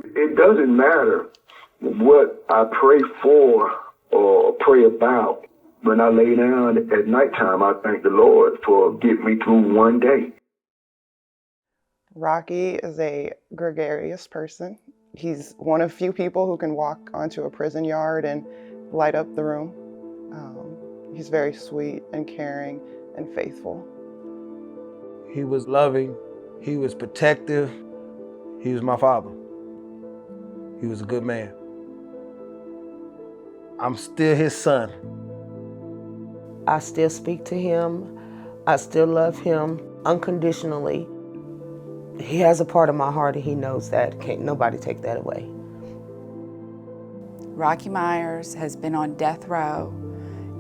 It doesn't matter what I pray for or pray about. When I lay down at nighttime, I thank the Lord for getting me through one day. Rocky is a gregarious person. He's one of few people who can walk onto a prison yard and light up the room. He's very sweet and caring and faithful. He was loving, he was protective, he was my father. He was a good man. I'm still his son. I still speak to him. I still love him unconditionally. He has a part of my heart and he knows that. Can't nobody take that away. Rocky Myers has been on death row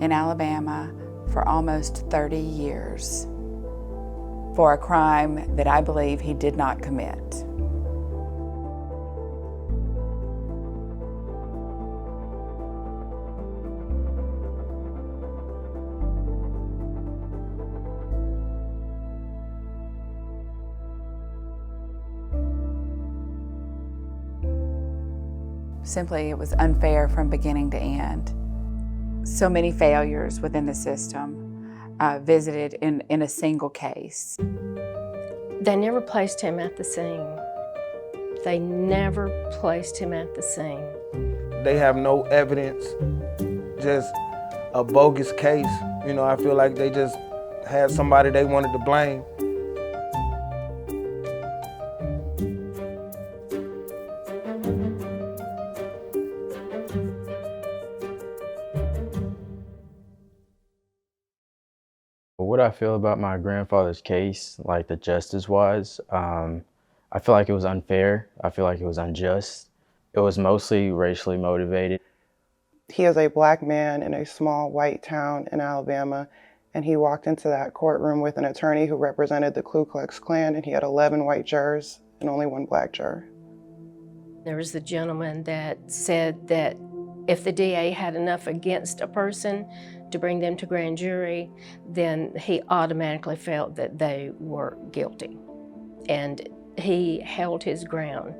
in Alabama for almost 30 years for a crime that I believe he did not commit. Simply, it was unfair from beginning to end. So many failures within the system, visited in a single case. They never placed him at the scene. They never placed him at the scene. They have no evidence, just a bogus case. You know, I feel like they just had somebody they wanted to blame. What I feel about my grandfather's case, like the justice-wise, I feel like it was unfair. I feel like it was unjust. It was mostly racially motivated. He is a black man in a small white town in Alabama, and he walked into that courtroom with an attorney who represented the Ku Klux Klan, and he had 11 white jurors and only one black juror. There was the gentleman that said that if the DA had enough against a person to bring them to grand jury, then he automatically felt that they were guilty. And he held his ground.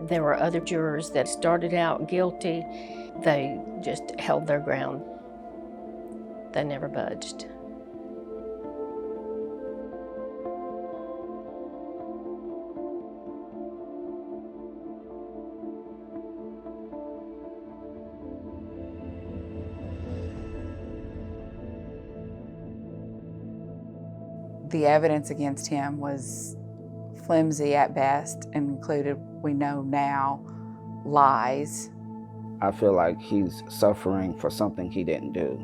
There were other jurors that started out guilty. They just held their ground. They never budged. The evidence against him was flimsy at best and included, we know now, lies. I feel like he's suffering for something he didn't do.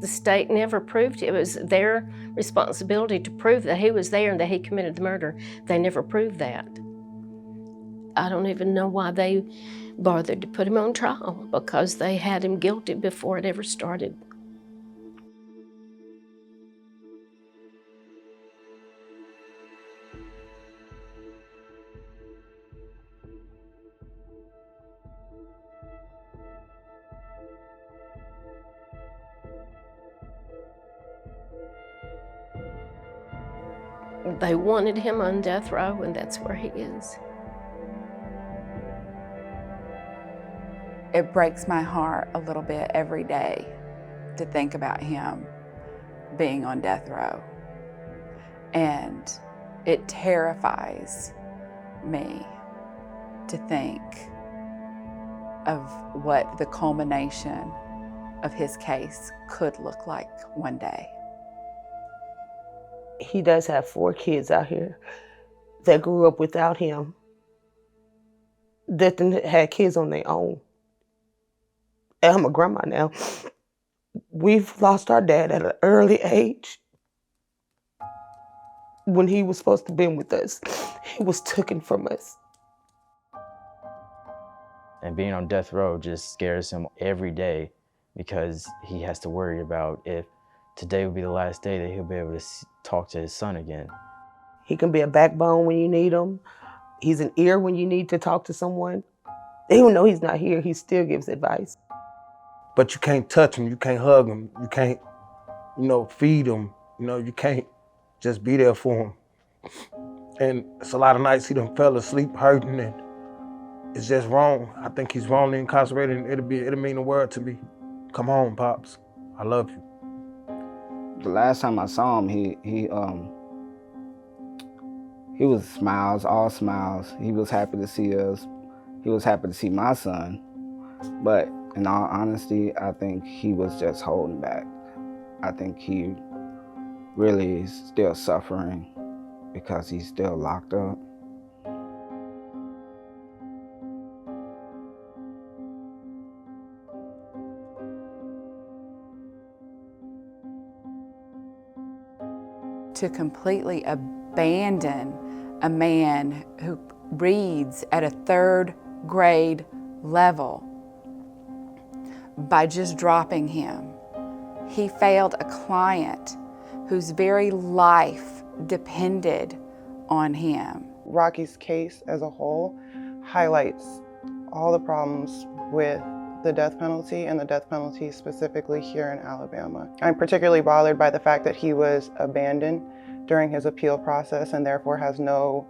The state never proved it. It was their responsibility to prove that he was there and that he committed the murder. They never proved that. I don't even know why they bothered to put him on trial, because they had him guilty before it ever started. They wanted him on death row, and that's where he is. It breaks my heart a little bit every day to think about him being on death row. And it terrifies me to think of what the culmination of his case could look like one day. He does have 4 kids out here that grew up without him, that then had kids on their own. And I'm a grandma now. We've lost our dad at an early age. When he was supposed to be with us, he was taken from us. And being on death row just scares him every day, because he has to worry about if today will be the last day that he'll be able to talk to his son again. He can be a backbone when you need him. He's an ear when you need to talk to someone. Even though he's not here, he still gives advice. But you can't touch him, you can't hug him, you can't, feed him, you can't just be there for him. And it's a lot of nights he done fell asleep hurting, and it's just wrong. I think he's wrongly incarcerated, and it'll mean the world to me. Come home, Pops. I love you. The last time I saw him, he was smiles, all smiles. He was happy to see us. He was happy to see my son. But in all honesty, I think he was just holding back. I think he really is still suffering because he's still locked up. To completely abandon a man who reads at a 3rd grade level by just dropping him. He failed a client whose very life depended on him. Rocky's case as a whole highlights all the problems with the death penalty, and the death penalty specifically here in Alabama. I'm particularly bothered by the fact that he was abandoned during his appeal process and therefore has no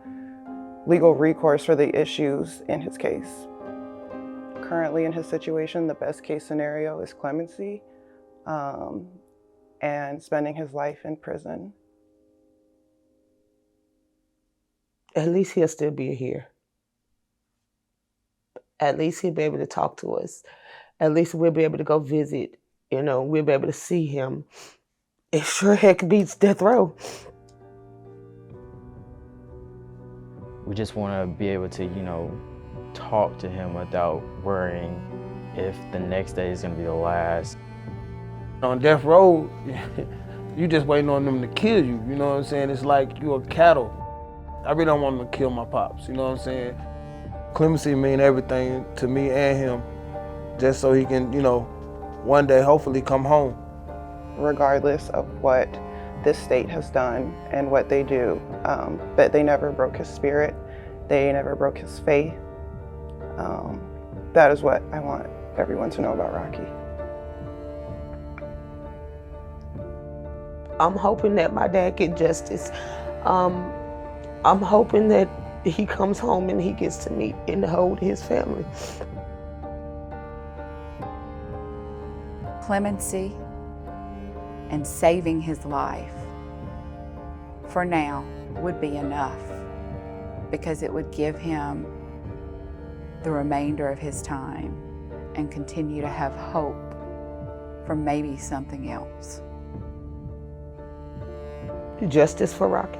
legal recourse for the issues in his case. Currently in his situation, the best case scenario is clemency and spending his life in prison. At least he'll still be here. At least he'll be able to talk to us. At least we'll be able to go visit. You know, we'll be able to see him. It sure heck beats death row. We just want to be able to, you know, talk to him without worrying if the next day is going to be the last. On death row, you just waiting on them to kill you, you know what I'm saying? It's like you're a cattle. I really don't want them to kill my pops, you know what I'm saying? Clemency mean everything to me and him, just so he can, you know, one day hopefully come home. Regardless of what this state has done and what they do, but they never broke his spirit, they never broke his faith. That is what I want everyone to know about Rocky. I'm hoping that my dad gets justice. I'm hoping that he comes home and he gets to meet and hold his family. Clemency and saving his life, for now, would be enough, because it would give him the remainder of his time and continue to have hope for maybe something else. Justice for Rocky.